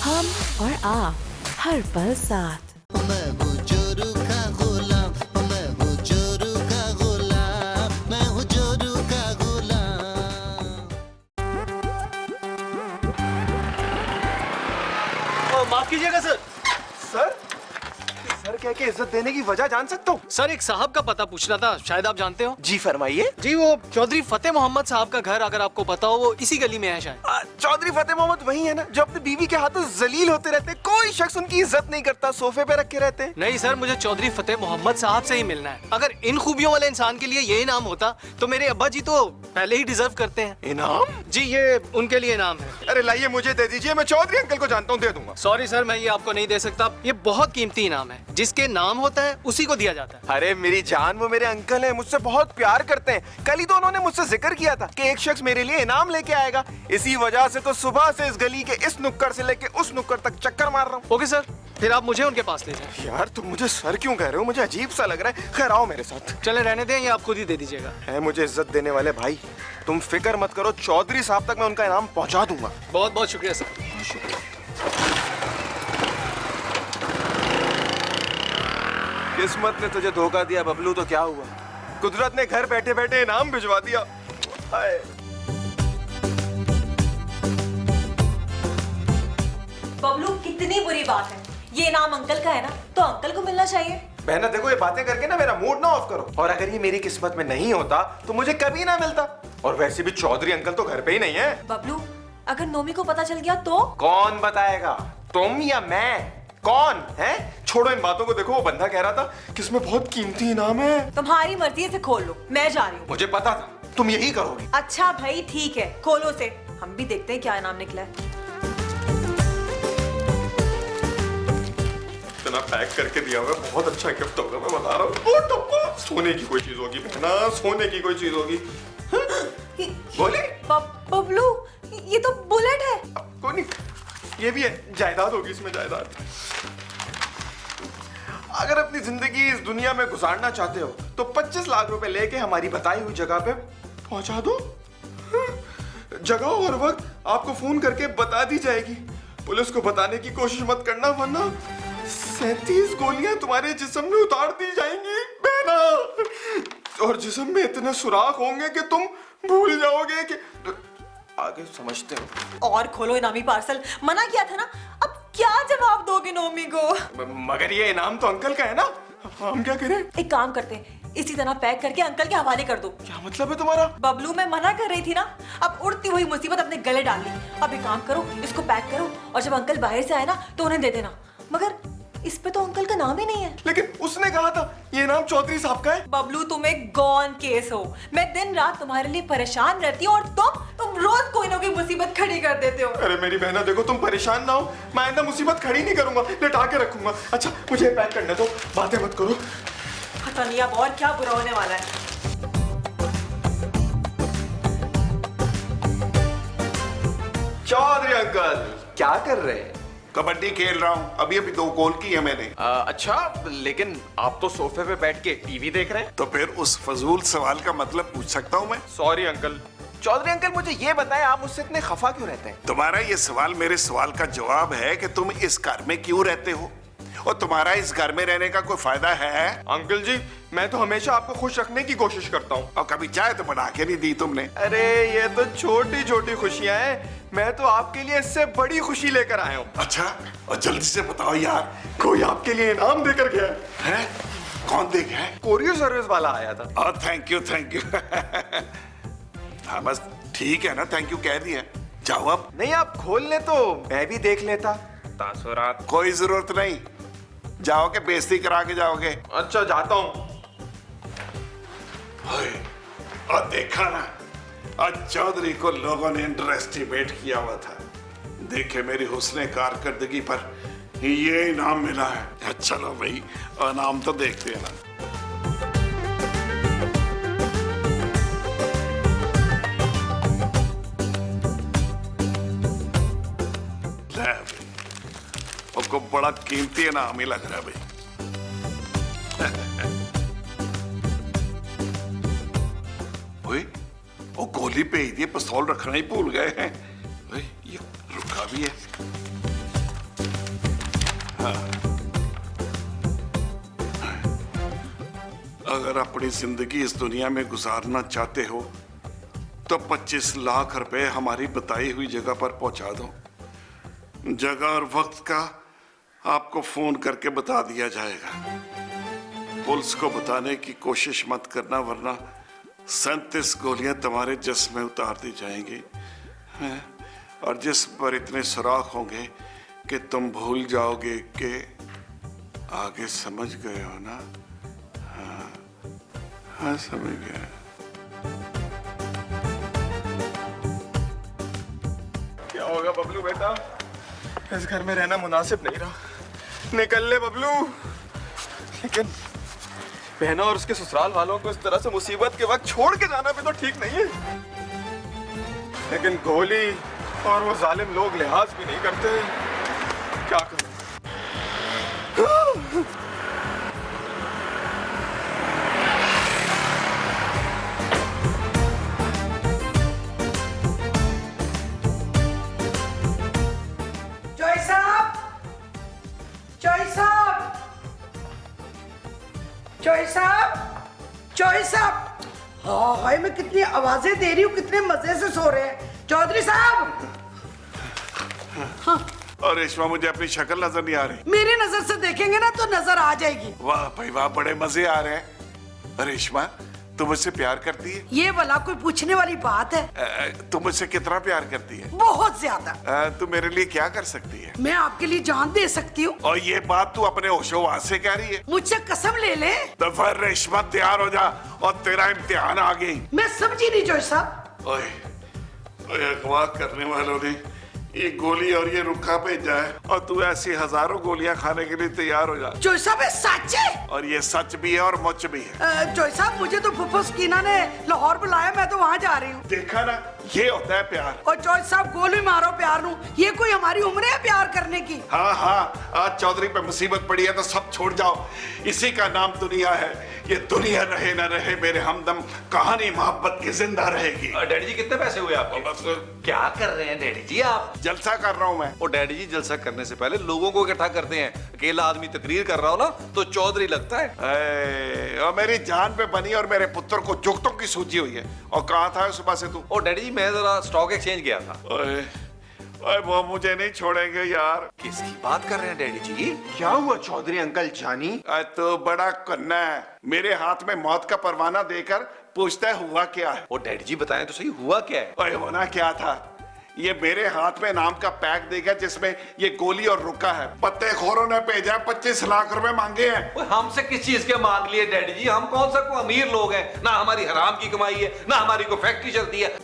हम और आप हर पल साथ। मैं हूँ जोरू का गुलाम, मैं हूँ जोरू का गुलाम, मैं हूँ जोरू का गुलाम। माफ कीजिएगा सर। सर सर कह के इज्जत देने की वजह जान सकता हूँ? सर एक साहब का पता पूछना था, शायद आप जानते हो। जी फरमाइए। जी वो चौधरी फतेह मोहम्मद साहब का घर, अगर आपको पता हो, वो इसी गली में है शायद। चौधरी फतेह मोहम्मद वही है ना जो अपनी बीवी के हाथों जलील होते रहते, कोई शख्स उनकी इज्जत नहीं करता, सोफे पे रखे रहते। नहीं सर, मुझे चौधरी फतेह मोहम्मद साहब से ही मिलना है। अगर इन खूबियों वाले इंसान के लिए ये इनाम होता तो मेरे अब्बा जी तो पहले ही डिजर्व करते हैं। इनाम? जी ये उनके लिए इनाम है। अरे लाइए मुझे दे दीजिए, मैं चौधरी अंकल को जानता हूँ, दे दूंगा। सॉरी सर, मैं ये आपको नहीं दे सकता। ये बहुत कीमती इनाम है, जिसके नाम होता है उसी को दिया जाता है। अरे मेरी जान, वो मेरे अंकल हैं, मुझसे बहुत प्यार करते हैं। कल ही तो उन्होंने मुझसे जिक्र किया था कि एक शख्स मेरे लिए इनाम लेके आएगा। इसी वजह से तो सुबह से इस गली के इस नुक्कड़ से लेके उस नुक्कड़ तक चक्कर मार रहा हूँ। ओके सर, फिर आप मुझे उनके पास ले जाएं। यार तुम मुझे सर क्यों कह रहे हो? मुझे अजीब सा लग रहा है। खैर आओ मेरे साथ। चले रहने दें, या आप खुद ही दे दीजिएगा। है मुझे इज्जत देने वाले भाई, तुम फिक्र मत करो, चौधरी साहब तक मैं उनका इनाम पहुंचा दूंगा। बहुत बहुत शुक्रिया सर। किस्मत ने तुझे धोखा दिया बबलू, तो क्या हुआ? कुदरत ने घर बैठे बैठे इनाम भिजवा दिया। हाय। बबलू कितनी बुरी बात है, ये इनाम अंकल का है ना, तो अंकल को मिलना चाहिए। बहना देखो, ये बातें करके ना मेरा मूड ना ऑफ करो। और अगर ये मेरी किस्मत में नहीं होता तो मुझे कभी ना मिलता। और वैसे भी चौधरी अंकल तो घर पे ही नहीं है। बबलू अगर नोमी को पता चल गया तो? कौन बताएगा, तुम या मैं? कौन है? छोड़ो इन बातों को। देखो वो बंदा कह रहा था कि इसमें बहुत कीमती इनाम है। तुम्हारी मर्जी है, इसे खोल लो, मैं जा रही हूँ। मुझे पता था तुम यही करोगी। अच्छा भाई ठीक है, खोलो से, हम भी देखते हैं क्या इनाम निकला है। इतना पैक करके दिया हुआ, बहुत अच्छा गिफ्ट होगा, मैं बता रहा हूँ। सोने की कोई चीज होगी बहना, सोने की कोई चीज होगी। बोले बबलू ये तो बुलेट है। कोई नहीं, ये भी है, जायदाद होगी इसमें, जायदाद। अगर अपनी जिंदगी इस दुनिया में गुजारना चाहते हो तो 25 लाख रुपए लेके हमारी बताई हुई जगह पे पहुंचा दो। जगह और वक्त आपको फोन करके बता दी जाएगी। पुलिस को बताने की कोशिश मत करना, वरना 37 गोलियां तुम्हारे जिस्म में उतार दी जाएंगी बहना। और जिस्म में इतने सुराख होंगे कि तुम भूल जाओगे कि आगे समझते हो। और खोलो इनामी पार्सल, मना किया था ना, अब क्या जवाब दोगे नोमी को? मगर ये इनाम तो अंकल का है ना, हम क्या करें? एक काम करते हैं, इसी तरह पैक करके अंकल के हवाले कर दो। क्या मतलब है तुम्हारा? बबलू मैं मना कर रही थी ना, अब उड़ती हुई मुसीबत अपने गले डाल ली। अब एक काम करो, इसको पैक करो और जब अंकल बाहर से आए ना तो उन्हें दे देना। मगर इस पे तो अंकल का नाम ही नहीं है। लेकिन उसने कहा था ये नाम चौधरी साहब का है। बबलू तुम एक गॉन केस हो, मैं दिन रात तुम्हारे लिए परेशान रहती हूँ और तुम रोज कोई ना कोई मुसीबत खड़ी कर देते हो। अरे मेरी बहना देखो, तुम परेशान ना हो, मैं आइंदा मुसीबत खड़ी नहीं करूंगा, लिटा के रखूंगा। अच्छा मुझे पैक करने दो, बातें मत करो। पता नहीं अब और क्या बुरा होने वाला है। चौधरी अंकल क्या कर रहे हैं? कबड्डी खेल रहा हूँ, अभी अभी 2 गोल की है मैंने। अच्छा, लेकिन आप तो सोफे पे बैठ के टीवी देख रहे हैं। तो फिर उस फजूल सवाल का मतलब पूछ सकता हूँ मैं? Sorry uncle. चौधरी अंकल मुझे ये बताएं, आप मुझसे इतने खफा क्यों रहते हैं? तुम्हारा ये सवाल मेरे सवाल का जवाब है कि तुम इस घर में क्यों रहते हो और तुम्हारा इस घर में रहने का कोई फायदा है? अंकल जी मैं तो हमेशा आपको खुश रखने की कोशिश करता हूँ। और कभी चाय तो बना के नहीं दी तुमने। अरे ये तो छोटी छोटी खुशियां हैं, मैं तो आपके लिए इससे बड़ी खुशी लेकर आया हूँ। अच्छा, और जल्दी से बताओ यार, कोई आपके लिए इनाम देकर गया है? कौन दे गया है? कोरियर सर्विस वाला आया था। Thank you thank you. हाँ बस ठीक है ना, थैंक यू कह दिया। जाओ अब। नहीं आप खोल ले तो मैं भी देख लेता। तासुरात। कोई जरूरत नहीं, जाओगे बेइज्जती करा के जाओगे। अच्छा जाता हूँ। और देखा ना, आज चौधरी को लोगों ने अंडर एस्टिमेट किया हुआ था। देखे मेरी हुस्ने कारकर्दगी पर ये इनाम मिला है। चलो भाई, इनाम तो देखते हैं ना। को बड़ा कीमती इनाम ही लग रहा है भाई। ओए, वो गोली पे ही पिस्तौल रखना ही भूल गए हैं। ओए, ये रुका भी है। अगर अपनी जिंदगी इस दुनिया में गुजारना चाहते हो तो 25 लाख रुपए हमारी बताई हुई जगह पर पहुंचा दो। जगह और वक्त का आपको फोन करके बता दिया जाएगा। पुलिस को बताने की कोशिश मत करना, वरना 37 गोलियां तुम्हारे जिस्म में उतार दी जाएंगी हैं? और जिस्म पर इतने सुराख होंगे कि तुम भूल जाओगे कि आगे समझ गए हो ना। हाँ समझ गया। क्या होगा बबलू बेटा, इस घर में रहना मुनासिब नहीं रहा। निकल ले बबलू। लेकिन बहना और उसके ससुराल वालों को इस तरह से मुसीबत के वक्त छोड़ के जाना भी तो ठीक नहीं है। लेकिन गोली और वो जालिम लोग लिहाज भी नहीं करते। क्या करूं? चौधरी साहब, हाँ हाय, मैं कितनी आवाजें दे रही हूँ, कितने मजे से सो रहे हैं चौधरी साहब। हाँ। और रेशमा, मुझे अपनी शक्ल नजर नहीं आ रही। मेरी नजर से देखेंगे ना तो नजर आ जाएगी। वाह भाई वाह, बड़े मजे आ रहे हैं। रेशमा, तुम मुझसे प्यार करती है? ये भला कोई पूछने वाली बात है? तुम मुझसे कितना प्यार करती है? बहुत ज्यादा। तू मेरे लिए क्या कर सकती है? मैं आपके लिए जान दे सकती हूँ। और ये बात तू अपने होशोवास से कह रही है? मुझसे कसम ले ले। तो फिर रेशमा तैयार हो जा, और तेरा इम्तिहान आ गई। मैं समझी नहीं चौधरी साहब। ओए, अगवा करने वालों ने ये गोली और ये रुक्का भेजा है, और तू ऐसी हजारों गोलियां खाने के लिए तैयार हो जा। चौधरी साहब, ये सच है? और ये सच भी है और मुझ भी है। चौधरी साहब, मुझे तो फुफ्फो स्कीना ने लाहौर बुलाया, मैं तो वहाँ जा रही हूँ। देखा ना, ये होता है प्यार। और चौधरी साहब, गोली मारो प्यार नू, ये कोई हमारी उम्र है प्यार करने की? हाँ हाँ, आज चौधरी पे मुसीबत पड़ी है तो सब छोड़ जाओ। इसी का नाम दुनिया है। ये दुनिया रहे ना रहे मेरे हमदम, कहानी मोहब्बत की जिंदा रहेगी। डैडी जी, कितने पैसे हुए आपके? बस क्या कर रहे हैं डैडी जी आप? जलसा कर रहा हूँ मैं। और डैडी जी, जलसा करने से पहले लोगों को इकट्ठा करते हैं। अकेला आदमी तकरीर कर रहा हो ना तो चौधरी लगता है। और मेरी जान पे बनी और मेरे पुत्र को जुगतों की सूची हुई है। और कहाँ था सुबह से तू? और डैडी जी, मैं जरा स्टॉक एक्सचेंज गया था। ओए, ओए, वो मुझे नहीं छोड़ेंगे यार। किसकी बात कर रहे हैं डैडी जी? क्या हुआ चौधरी अंकल जानी? तो बड़ा कन्ना है, मेरे हाथ में मौत का परवाना देकर पूछता है हुआ क्या है। और डैडी जी बताएं तो सही, हुआ क्या है? ओए, होना क्या था, ये मेरे हाथ में नाम का पैक देगा जिसमें ये गोली और रुका है। पत्तेखोरों ने भेजा, 25 लाख रुपए मांगे हैं। हमसे किस चीज के मांग लिए डैडी जी? हम कौन सा को अमीर लोग हैं? ना हमारी हराम की कमाई है, ना हमारी को फैक्ट्री चलती है।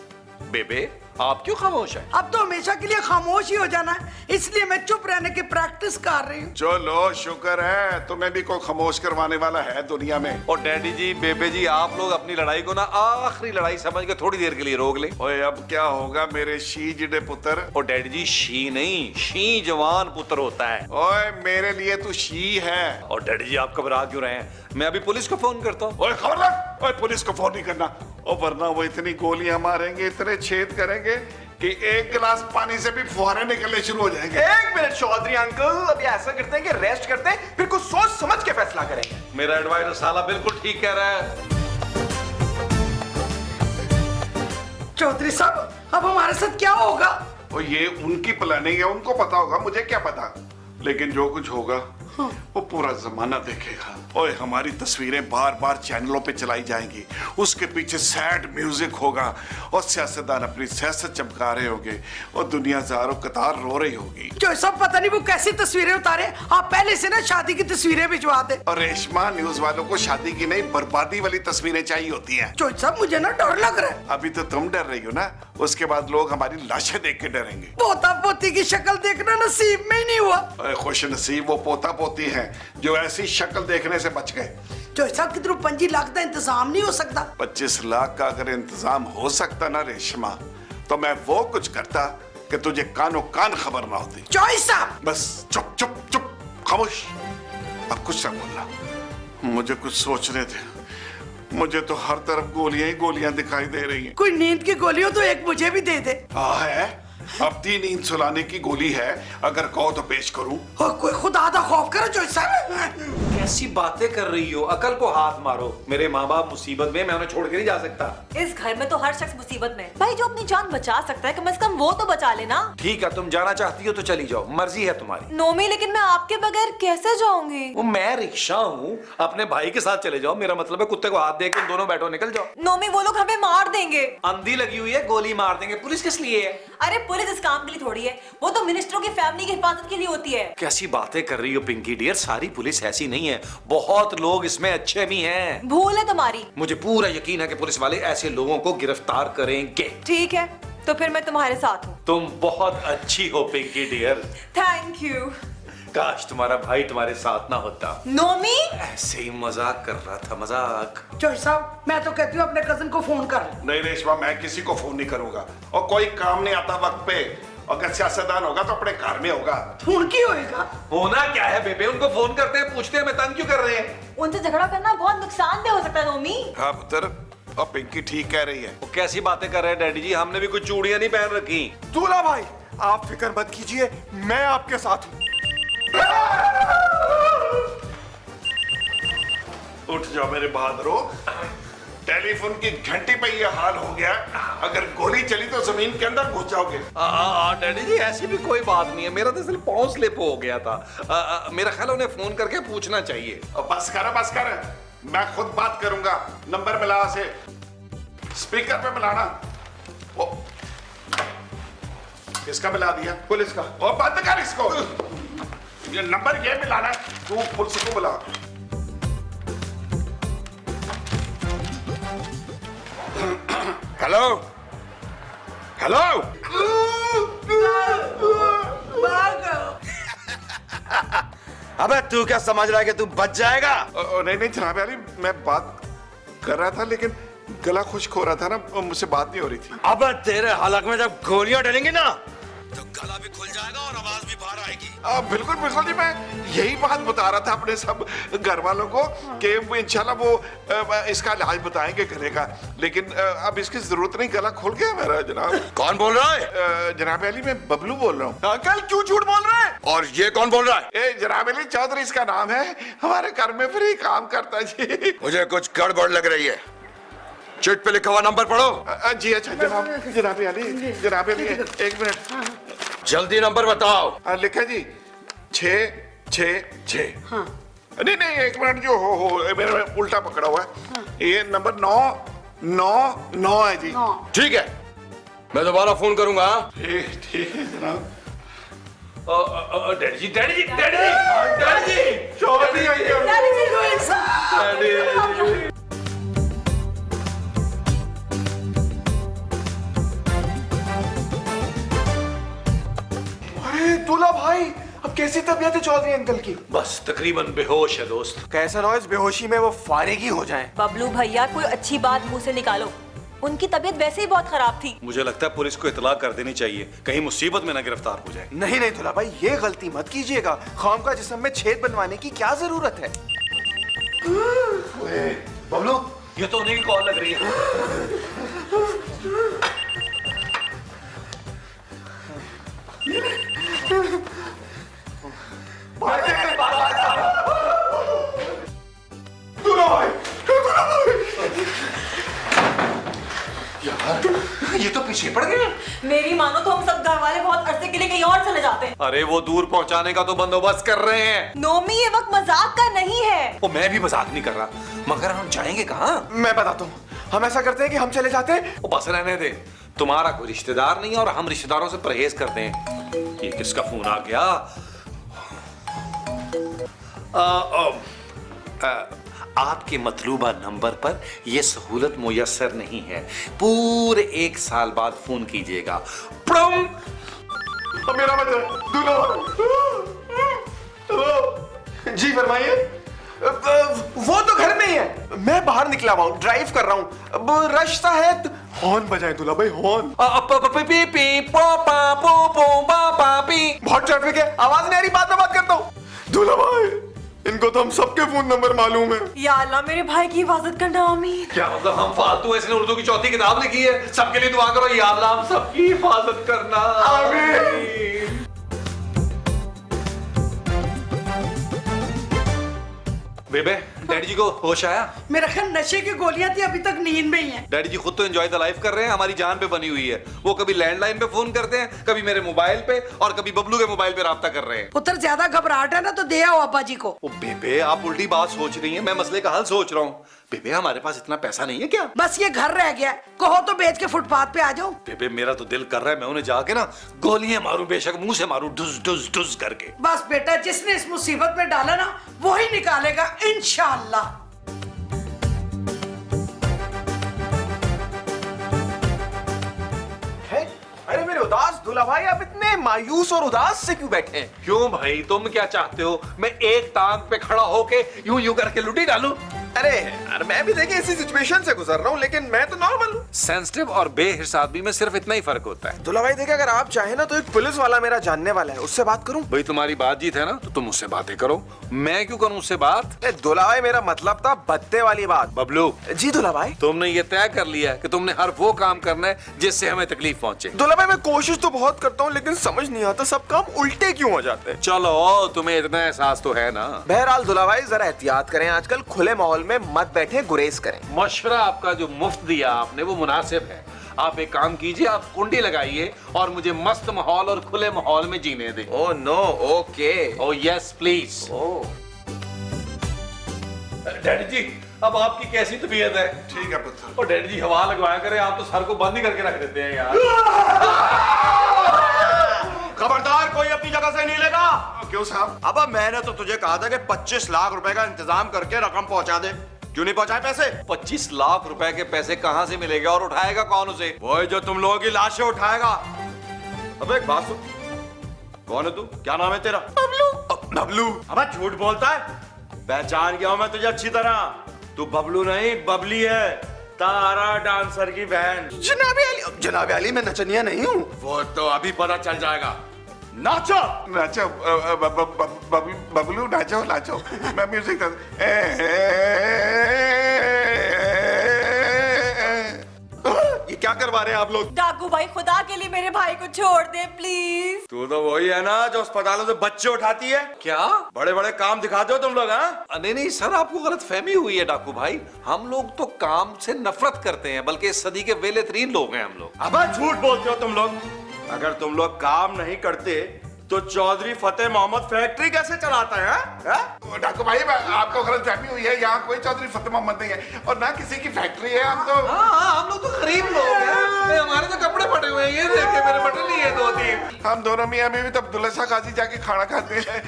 बेबे, आप क्यों खामोश हैं? अब तो हमेशा के लिए खामोश ही हो जाना है, इसलिए मैं चुप रहने की प्रैक्टिस कर रही हूँ। चलो शुक्र है, तुम्हें भी कोई खामोश करवाने वाला है दुनिया में। और डैडी जी, बेबे जी, आप लोग अपनी लड़ाई को ना आखिरी लड़ाई समझ के थोड़ी देर के लिए रोक ले। ओए, अब क्या होगा मेरे शी जिडे पुत्र? और डैडी जी, शी नहीं, शी जवान पुत्र होता है। ओए, मेरे लिए तू शी है। और डैडी जी, आप घबरा क्यों रहे हैं? मैं अभी पुलिस को फोन करता हूँ। ओए, खबरदार! ओए, पुलिस को फोन नहीं करना, और वरना वो इतनी गोलियां मारेंगे, इतने छेद करेंगे कि एक गिलास पानी से भी फुहारे निकलने शुरू हो जाएंगे। एक मिनट चौधरी अंकल, अभी ऐसा करते हैं कि रेस्ट करते हैं, फिर कुछ सोच समझ के फैसला करेंगे। मेरा एडवाइजर साला बिल्कुल ठीक कह रहा है। चौधरी साहब, अब हमारे साथ क्या होगा? और ये उनकी प्लानिंग है, उनको पता होगा, मुझे क्या पता। लेकिन जो कुछ होगा वो पूरा जमाना देखेगा। ओए, हमारी तस्वीरें बार बार चैनलों पे चलाई जाएंगी, उसके पीछे सैड म्यूजिक होगा, और सियासतदान अपनी सियासत चमका रहे होंगे, और दुनिया ज़ारों कतार रो रही होगी। जो सब पता नहीं वो कैसी तस्वीरें उतारे, आप पहले से ना शादी की तस्वीरें भिजवा दे। और रेशमा, न्यूज वालों को शादी की नहीं, बर्बादी वाली तस्वीरें चाहिए होती हैं। जो सब मुझे ना डर लग रहा है। अभी तो तुम डर रही हो ना, उसके बाद लोग हमारी लाशें देख के डरेंगे। पोता पोती की शक्ल देखना नसीब में ही नहीं हुआ। खुश नसीब वो पोता पोती हैं जो ऐसी शक्ल देखने से बच गए। जो साहब, किधर 25 लाख का इंतजाम नहीं हो सकता? 25 लाख का अगर इंतजाम हो सकता ना रेशमा, तो मैं वो कुछ करता कि तुझे कानो कान खबर ना होती। चॉइस साहब, बस चुप चुप चुप, खामोश, अब कुछ ना बोलना। मुझे कुछ सोचने दे। मुझे तो हर तरफ गोलियां ही गोलियां दिखाई दे रही हैं। कोई नींद की गोली हो तो एक मुझे भी दे दे। है अपनी नींद सुलाने की गोली है, अगर कहो तो पेश करूं। कोई खुदा दा खौफ करो जो साहब। कैसी बातें कर रही हो, अकल को हाथ मारो। मेरे माँ बाप मुसीबत में, मैं उन्हें छोड़ के नहीं जा सकता। इस घर में तो हर शख्स मुसीबत में। भाई जो अपनी जान बचा सकता है कम से कम वो तो बचा लेना। ठीक है, तुम जाना चाहती हो तो चली जाओ, मर्जी है तुम्हारी। नोमी लेकिन मैं आपके बगैर कैसे जाऊंगी? वो मैं रिक्शा हूँ, अपने भाई के साथ चले जाओ। मेरा मतलब है कुत्ते को हाथ दे के दोनों बैठो, निकल जाओ। नोमी वो लोग हमें मार देंगे। अंधी लगी हुई है, गोली मार देंगे। पुलिस किस लिए है? अरे पुलिस इस काम के लिए थोड़ी है, वो तो मिनिस्टरों की फैमिली की हिफाजत के लिए होती है। कैसी बातें कर रही हो पिंकी डियर, सारी पुलिस ऐसी नहीं है, बहुत लोग इसमें अच्छे भी हैं। भूल है तुम्हारी। मुझे पूरा यकीन है कि पुलिस वाले ऐसे लोगों को गिरफ्तार करेंगे। ठीक है तो फिर मैं तुम्हारे साथ हूँ। तुम बहुत अच्छी हो पिंकी डियर, थैंक यू। काश तुम्हारा भाई तुम्हारे साथ ना होता। नोमी ऐसे ही मजाक कर रहा था, मजाक। जोश साहब मैं तो कहती हूँ अपने कजन को फोन कर। नहीं रेशमा, मैं किसी को फोन नहीं करूंगा, और कोई काम नहीं आता वक्त पे। अगर सियासतदान होगा तो अपने घर में होगा। फोन की होएगा? होना क्या है बेबे, उनको फोन करते हैं, पूछते हैं मैं तंग क्यों कर रहे हैं। उनसे झगड़ा करना बहुत नुकसानदेह हो सकता है नोमी। हाँ पुत्र, और पिंकी ठीक कह रही है। वो कैसी बातें कर रहे हैं डैडी जी, हमने भी कुछ चूड़ियां नहीं पहन रखी। दूल्हा भाई आप फिक्र मत कीजिए, मैं आपके साथ हूँ। उठ जाओ मेरे बहादुरों, टेलीफोन की घंटी पे ये हाल हो गया, अगर गोली चली तो जमीन के अंदर घुस जाओगे। डैडी जी ऐसी भी कोई बात नहीं है, मेरा तो सिर्फ पाँव स्लिप हो गया था। मेरा ख्याल उन्हें फोन करके पूछना चाहिए। बस कर, मैं खुद बात करूंगा। नंबर मिला से स्पीकर पे मिलाना। ओ, किसका मिला दिया? पुलिस का। और बंद कर इसको, ये नंबर ये मिलाना, तू पुलिस को बुला। Hello hello. अबे तू क्या समझ रहा है कि तू बच जाएगा? नहीं जनाब अली, मैं बात कर रहा था लेकिन गला खुश्क हो रहा था ना, मुझसे बात नहीं हो रही थी। अबे तेरे हलक में जब गोलियां डलेंगी ना तो गला भी खुल जाएगा और आवाज भी बाहर आएगी। बिल्कुल बिल्कुल जी, मैं यही बात बता रहा था अपने सब घर वालों को कि इंशाल्लाह वो इसका इलाज बताएंगे गले का, लेकिन अब इसकी जरूरत नहीं, गला खुल गया मेरा जनाब। कौन बोल रहा है? जनाब अली मैं बबलू बोल रहा हूँ। अंकल क्यों झूठ बोल रहे हैं? और ये कौन बोल रहा है? जनाब अली चौधरी इसका नाम है, हमारे घर में फ्री काम करता जी। मुझे कुछ गड़बड़ लग रही है, चिट पे लिखा हुआ नंबर पढ़ो। जी अच्छा जनाब। जनाब अली एक मिनट, जल्दी नंबर बताओ। लिखा जी 666। हाँ। नहीं एक मिनट, जो हो मेरा उल्टा पकड़ा हुआ है। ये नंबर 999 है जी। ठीक है, मैं दोबारा फोन करूंगा। ठीक है जनाब। डैडी जी चौधरी दूल्हा भाई अब कैसी तबीयत है चौधरी अंकल की? बस तकरीबन बेहोश है दोस्त। कैसा ना हो इस बेहोशी में वो फारिग ही हो जाएं। बबलू भैया कोई अच्छी बात मुंह से निकालो, उनकी तबीयत वैसे ही बहुत खराब थी। मुझे लगता है पुलिस को इतला कर देनी चाहिए, कहीं मुसीबत में ना गिरफ्तार हो जाए। नहीं दूल्हा भाई ये गलती मत कीजिएगा, खाम का जिस्म में छेद बनवाने की क्या जरूरत है? बबलू ये तो उन्हीं की कॉल लग रही है। यार ये तो पीछे पड़ गए। मेरी मानो तो हम सब घर वाले बहुत अरसे के लिए कहीं और चले जाते हैं। अरे वो दूर पहुंचाने का तो बंदोबस्त कर रहे हैं। नोमी ये वक्त मजाक का नहीं है। वो मैं भी मजाक नहीं कर रहा, मगर हम जाएंगे कहाँ? मैं बताता हूँ, हम ऐसा करते हैं कि हम चले जाते हैं। वो बस रहने दे, तुम्हारा कोई रिश्तेदार नहीं है और हम रिश्तेदारों से परहेज करते हैं। ये किसका फोन आ गया? आपके मतलूबा नंबर पर यह सहूलत मुयस्सर नहीं है, पूरे 1 साल बाद फोन कीजिएगा। मेरा दूल्हा जी फरमाइए। वो तो घर में ही है, मैं बाहर निकला हुआ हूँ, ड्राइव कर रहा हूँ। अब रश सा है, हॉर्न बजाए दूल्हा भाई, हॉर्न। बहुत ट्रैफिक है, आवाज नहीं आ रही, बाद में बात करता हूँ। दूल्हा भाई इनको तो हम सबके फोन नंबर मालूम है। या अल्लाह मेरे भाई की हिफाजत करना, आमीन। क्या मतलब हम फालतू हैं? इसने उर्दू की चौथी किताब लिखी है, सबके लिए दुआ करो, या अल्लाह हम सबकी हिफाजत करना, आमीन। बेबे, डैडी जी को होश आया? मेरा ख्याल नशे की गोलियां थी, अभी तक नींद में ही हैं। डैडी जी खुद तो एंजॉय द लाइफ कर रहे हैं, हमारी जान पे बनी हुई है। वो कभी लैंडलाइन पे फोन करते हैं, कभी मेरे मोबाइल पे, और कभी बबलू के मोबाइल पे राब्ता कर रहे हैं। पुत्र ज्यादा घबराहट है ना तो दे आओ अब्बा जी को। ओ बेबे, आप उल्टी बात सोच रही हैं, मैं मसले का हल सोच रहा हूँ। बेबे, हमारे पास इतना पैसा नहीं है क्या? बस ये घर रह गया, कहो तो बेच के फुटपाथ पे आ जाओ। बेबे, मेरा तो दिल कर रहा है मैं उन्हें जाके ना गोलियां मारूं, बेशक मुंह से मारूं, डुस डुस डुस करके। बस बेटा, जिसने इस मुसीबत में डाला ना वो ही निकालेगा इंशाअल्लाह। अरे मेरे उदास दूल्हा भाई, आप इतने मायूस और उदास से क्यों बैठे हैं? क्यों भाई, तुम क्या चाहते हो? मैं एक टांग पे खड़ा होके यूं यूं करके लुटी डालूं? अरे यार, मैं भी देखिए इसी सिचुएशन से गुजर रहा हूँ, लेकिन मैं तो नॉर्मल हूँ। सेंसिटिव और बेहिस आदमी में सिर्फ इतना ही फर्क होता है। दूल्हा भाई देखिए, अगर आप चाहे ना तो एक पुलिस वाला मेरा जानने वाला है, उससे बात करूं? भाई तुम्हारी बातचीत है ना, तो तुम उससे बातें करो, मैं क्यों करूं उससे बात? दूल्हा भाई मेरा मतलब था बत्ते वाली बात। बबलू जी दूल्हा भाई। तुमने ये तय कर लिया है कि तुमने हर वो काम करना है जिससे हमें तकलीफ पहुंचे। दूल्हा भाई मैं कोशिश तो बहुत करता हूँ, लेकिन समझ नहीं आता सब काम उल्टे क्यों हो जाते हैं। चलो, तुम्हें इतना एहसास तो है ना। बहरहाल दूल्हा भाई जरा एहतियात करें, आजकल खुले माहौल में मत बैठे, गुरेज करें। मशवरा आपका जो मुफ्त दिया आपने वो मुनासिब है। आप एक काम कीजिए, आप कुंडी लगाइए और मुझे मस्त माहौल और खुले माहौल में जीने दें। Oh no, okay. Oh yes please. Daddy ji, अब आपकी कैसी तबीयत है? ठीक है पुत्र। और डैडी जी हवा लगवाया करें, आप तो सर को बंद ही करके रख देते हैं यार। खबरदार, कोई अपनी जगह से नहीं लेगा। क्यों साहब? अब मैंने तो तुझे कहा था कि 25 लाख रुपए का इंतजाम करके रकम पहुंचा दे, क्यों नहीं पहुंचाए पैसे? 25 लाख रुपए के पैसे कहां से मिलेगा और उठाएगा कौन उसे? वो जो तुम लोगों की लाशें उठाएगा। अब एक बात सुन, कौन है तू? क्या नाम है तेरा? बबलू। बबलू? अब झूठ बोलता है, पहचान गया हूं मैं तुझे अच्छी तरह। तू बबलू नहीं, बबली है, तारा डांसर की बहन। जनाब अली, मैं नचनिया नहीं हूँ। वो तो अभी पता चल जाएगा। नाचो नाचो बबलू, नाचो नाचो। मैं म्यूजिक ये क्या करवा रहे हैं आप लोग? डाकू भाई, खुदा के लिए मेरे भाई को छोड़ दे प्लीज। तू तो वही है ना जो अस्पतालों से बच्चे उठाती है। क्या बड़े बड़े काम दिखाते हो तुम लोग? हाँ, नहीं नहीं सर, आपको गलत फहमी हुई है डाकू भाई। हम लोग तो काम से नफरत करते हैं, बल्कि इस सदी के वेले तरीन लोग हैं हम लोग। अब झूठ बोलते हो तुम लोग। अगर तुम लोग काम नहीं करते तो चौधरी फतेह मोहम्मद फैक्ट्री कैसे चलाता है? डाकू भाई, आपको गलतफहमी हुई है, यहाँ कोई चौधरी फतेह मोहम्मद नहीं है और ना किसी की फैक्ट्री है। हम तो हम लोग तो गरीब लोग हैं। हमारे तो कपड़े फटे हुए हैं, ये देखे मेरे बटन नहीं है 2-3। हम दोनों मियाँ बीवी तो अब्दुल्ला शाह गाजी जाके खाना खाते हैं,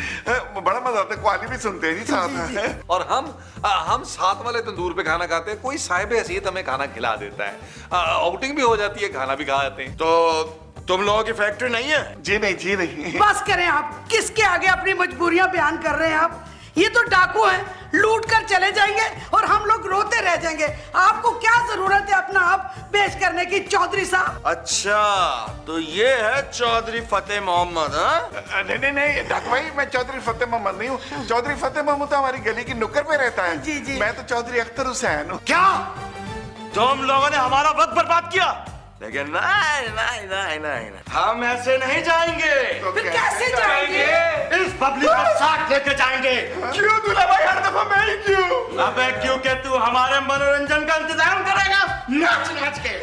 बड़ा मजा आता है, क्वाली भी सुनते हैं जी साथ में। और हम साथ वाले तंदूर पे खाना खाते हैं, कोई साहिब हैसियत हमें खाना खिला देता है, आउटिंग भी हो जाती है, खाना भी खा जाते हैं। तो तुम लोगों की फैक्ट्री नहीं है? जी नहीं, जी नहीं। बस करें आप, किसके आगे अपनी मजबूरियां बयान कर रहे हैं आप? ये तो डाकू हैं, लूट कर चले जाएंगे और हम लोग रोते रह जाएंगे। आपको क्या जरूरत है अपना आप पेश करने की चौधरी साहब? अच्छा, तो ये है चौधरी फतेह मोहम्मद? हाँ, नहीं नहीं डाकू भाई, मैं चौधरी फतेह मोहम्मद नहीं हूँ। चौधरी फतेह मोहम्मद तो हमारी गली की नुक्कड़ पे रहता है। जी जी। मैं तो चौधरी अख्तर हुसैन हूँ। क्या तुम लोगों ने हमारा वक्त बर्बाद किया? लेकिन नहीं नहीं नहीं नहीं, हम ऐसे नहीं जाएंगे। तो फिर क्या कैसे जाएंगे? इस पब्लिक को साथ लेके जाएंगे। क्यों दूल्हा भाई, हर दफा मैं ही क्यों? अबे क्योंकि तू हमारे मनोरंजन का इंतजाम करेगा नाच नाच के।